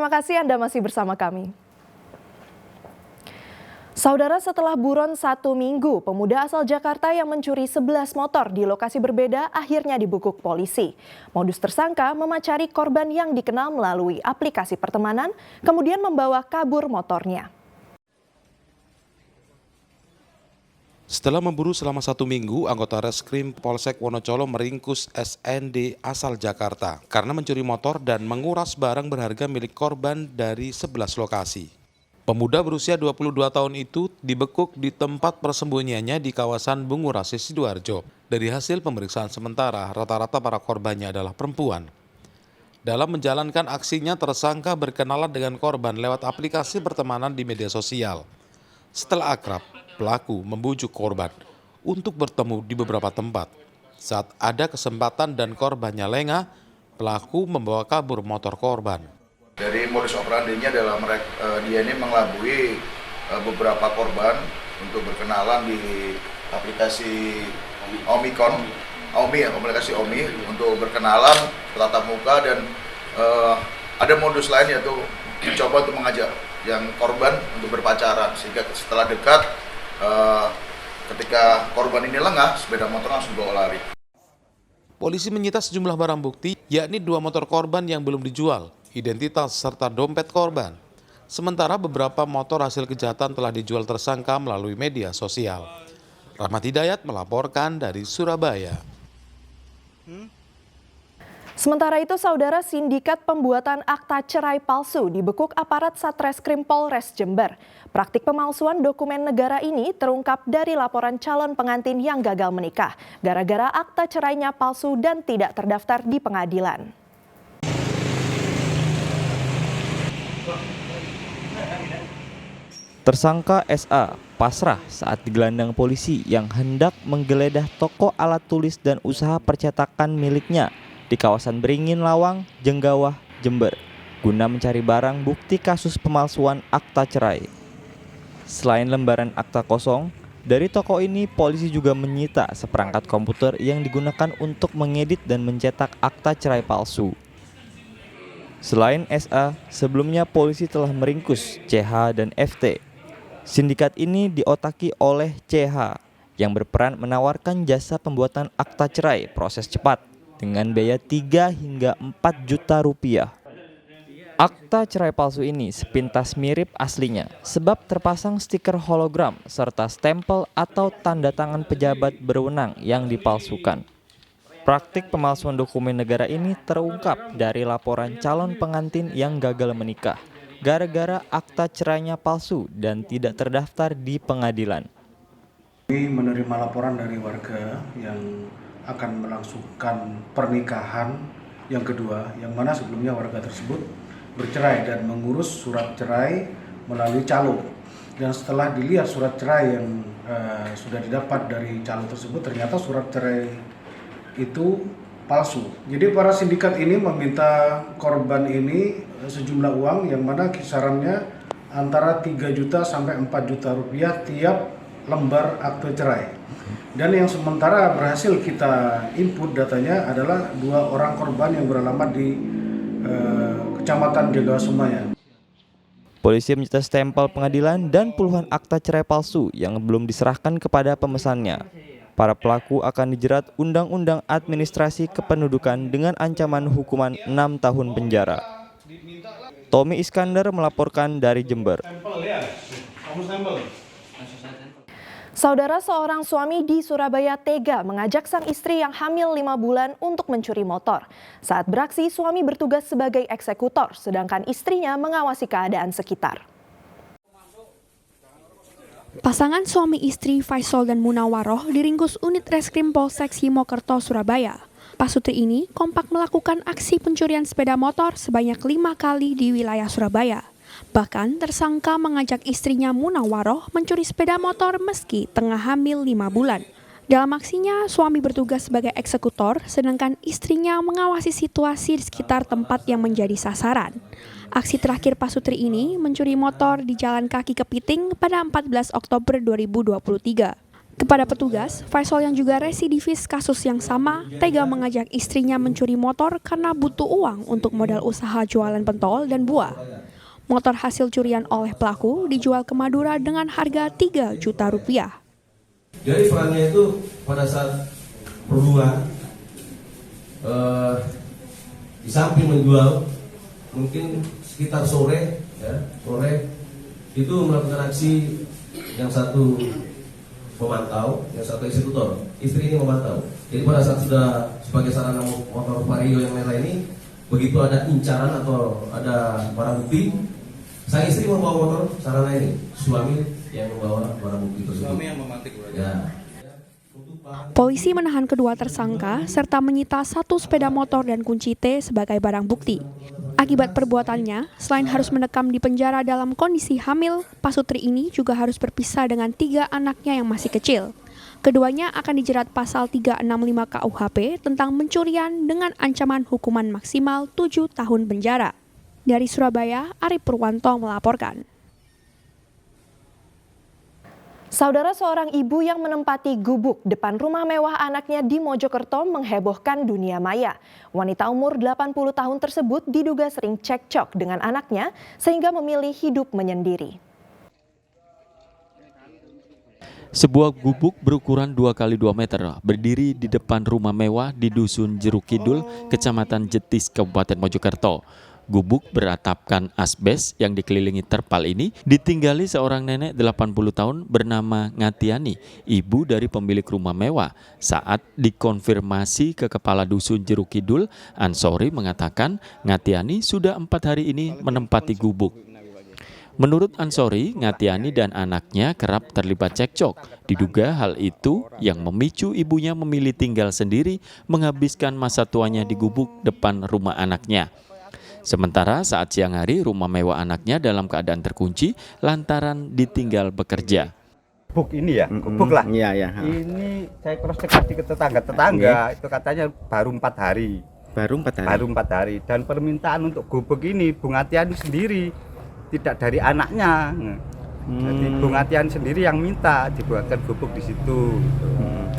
Terima kasih Anda masih bersama kami. Saudara, setelah buron 1 minggu, pemuda asal Jakarta yang mencuri 11 motor di lokasi berbeda akhirnya dibekuk polisi. Modus tersangka memacari korban yang dikenal melalui aplikasi pertemanan, kemudian membawa kabur motornya. Setelah memburu selama 1 minggu, anggota Reskrim Polsek Wonocolo meringkus SND asal Jakarta karena mencuri motor dan menguras barang berharga milik korban dari 11 lokasi. Pemuda berusia 22 tahun itu dibekuk di tempat persembunyiannya di kawasan Bungurasi, Sidoarjo. Dari hasil pemeriksaan sementara, rata-rata para korbannya adalah perempuan. Dalam menjalankan aksinya, tersangka berkenalan dengan korban lewat aplikasi pertemanan di media sosial. Setelah akrab, pelaku membujuk korban untuk bertemu di beberapa tempat. Saat ada kesempatan dan korbannya lengah, pelaku membawa kabur motor korban. Dari modus operandinya adalah dia ini mengelabui beberapa korban untuk berkenalan di aplikasi aplikasi Omi untuk berkenalan, tatap muka, dan ada modus lain yaitu mencoba untuk mengajak yang korban untuk berpacaran, sehingga setelah dekat ketika korban ini lengah, sepeda motor langsung bawa lari. Polisi menyita sejumlah barang bukti, yakni 2 motor korban yang belum dijual, identitas serta dompet korban. Sementara beberapa motor hasil kejahatan telah dijual tersangka melalui media sosial. Rahmat Hidayat melaporkan dari Surabaya. Sementara itu, saudara, sindikat pembuatan akta cerai palsu dibekuk aparat Satreskrim Polres Jember. Praktik pemalsuan dokumen negara ini terungkap dari laporan calon pengantin yang gagal menikah gara-gara akta cerainya palsu dan tidak terdaftar di pengadilan. Tersangka SA pasrah saat digelandang polisi yang hendak menggeledah toko alat tulis dan usaha percetakan miliknya di kawasan Beringin Lawang, Jenggawah, Jember, guna mencari barang bukti kasus pemalsuan akta cerai. Selain lembaran akta kosong, dari toko ini polisi juga menyita seperangkat komputer yang digunakan untuk mengedit dan mencetak akta cerai palsu. Selain SA, sebelumnya polisi telah meringkus CH dan FT. Sindikat ini diotaki oleh CH yang berperan menawarkan jasa pembuatan akta cerai proses cepat dengan biaya 3 hingga 4 juta rupiah. Akta cerai palsu ini sepintas mirip aslinya sebab terpasang stiker hologram serta stempel atau tanda tangan pejabat berwenang yang dipalsukan. Praktik pemalsuan dokumen negara ini terungkap dari laporan calon pengantin yang gagal menikah gara-gara akta cerainya palsu dan tidak terdaftar di pengadilan. Kami menerima laporan dari warga yang akan melangsungkan pernikahan yang kedua, yang mana sebelumnya warga tersebut bercerai dan mengurus surat cerai melalui calo. Dan setelah dilihat surat cerai yang sudah didapat dari calo tersebut, ternyata surat cerai itu palsu. Jadi para sindikat ini meminta korban ini sejumlah uang yang mana kisarannya antara 3 juta sampai 4 juta rupiah tiap lembar akte cerai. Dan yang sementara berhasil kita input datanya adalah 2 orang korban yang beralamat di Kecamatan Jenggawah Sumaya. Polisi menyita stempel pengadilan dan puluhan akta cerai palsu yang belum diserahkan kepada pemesannya. Para pelaku akan dijerat Undang-Undang Administrasi Kependudukan dengan ancaman hukuman 6 tahun penjara. Tommy Iskandar melaporkan dari Jember. Saudara, seorang suami di Surabaya tega mengajak sang istri yang hamil 5 bulan untuk mencuri motor. Saat beraksi, suami bertugas sebagai eksekutor, sedangkan istrinya mengawasi keadaan sekitar. Pasangan suami istri Faisal dan Munawaroh diringkus unit Reskrim Polsek Simokerto, Surabaya. Pasutri ini kompak melakukan aksi pencurian sepeda motor sebanyak 5 kali di wilayah Surabaya. Bahkan tersangka mengajak istrinya Munawaroh mencuri sepeda motor meski tengah hamil 5 bulan. Dalam aksinya, suami bertugas sebagai eksekutor, sedangkan istrinya mengawasi situasi di sekitar tempat yang menjadi sasaran. Aksi terakhir Pasutri ini mencuri motor di Jalan Kaki Kepiting pada 14 Oktober 2023. Kepada petugas, Faisal yang juga residivis kasus yang sama tega mengajak istrinya mencuri motor karena butuh uang untuk modal usaha jualan pentol dan buah. Motor hasil curian oleh pelaku dijual ke Madura dengan harga 3 juta rupiah. Jadi perannya itu pada saat berdua di samping menjual, mungkin sekitar sore itu melakukan aksi, yang satu memantau, yang satu eksekutor, istri ini memantau. Jadi pada saat sudah sebagai sarana motor vario yang merah ini, begitu ada incaran atau ada barang bukti, sang istri membawa motor sarana ini, suami yang membawa barang bukti tersebut. Suami yang memantik berarti. Ya. Polisi menahan kedua tersangka serta menyita 1 sepeda motor dan kunci T sebagai barang bukti. Akibat perbuatannya, selain harus mendekam di penjara dalam kondisi hamil, Pasutri ini juga harus berpisah dengan 3 anaknya yang masih kecil. Keduanya akan dijerat pasal 365 KUHP tentang pencurian dengan ancaman hukuman maksimal 7 tahun penjara. Dari Surabaya, Arif Purwanto melaporkan. Saudara, seorang ibu yang menempati gubuk depan rumah mewah anaknya di Mojokerto menghebohkan dunia maya. Wanita umur 80 tahun tersebut diduga sering cekcok dengan anaknya sehingga memilih hidup menyendiri. Sebuah gubuk berukuran 2x2 meter berdiri di depan rumah mewah di Dusun Jeruk Kidul, Kecamatan Jetis, Kabupaten Mojokerto. Gubuk beratapkan asbes yang dikelilingi terpal ini ditinggali seorang nenek 80 tahun bernama Ngatiani, ibu dari pemilik rumah mewah. Saat dikonfirmasi ke Kepala Dusun Jeruk Kidul, Ansori mengatakan Ngatiani sudah 4 hari ini menempati gubuk. Menurut Ansori, Ngatiani dan anaknya kerap terlibat cekcok. Diduga hal itu yang memicu ibunya memilih tinggal sendiri, menghabiskan masa tuanya di gubuk depan rumah anaknya. Sementara saat siang hari, rumah mewah anaknya dalam keadaan terkunci lantaran ditinggal bekerja. Gubuk ini ya, gubuk lah. Iya. Ini saya cross check ke tetangga, itu katanya baru 4 hari. Baru 4 hari. Baru 4 hari. Dan permintaan untuk gubuk ini Bung Atian sendiri, tidak dari anaknya. Jadi Bung Atian sendiri yang minta dibuatkan gubuk di situ. Gitu.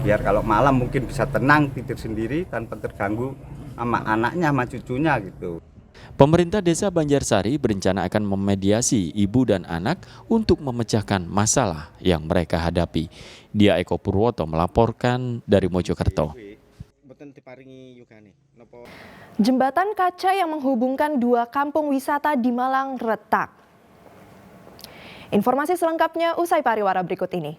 Biar kalau malam mungkin bisa tenang tidur sendiri tanpa terganggu sama anaknya, sama cucunya gitu. Pemerintah Desa Banjarsari berencana akan memediasi ibu dan anak untuk memecahkan masalah yang mereka hadapi. Dia Eko Purwoto melaporkan dari Mojokerto. Jembatan kaca yang menghubungkan 2 kampung wisata di Malang retak. Informasi selengkapnya usai pariwara berikut ini.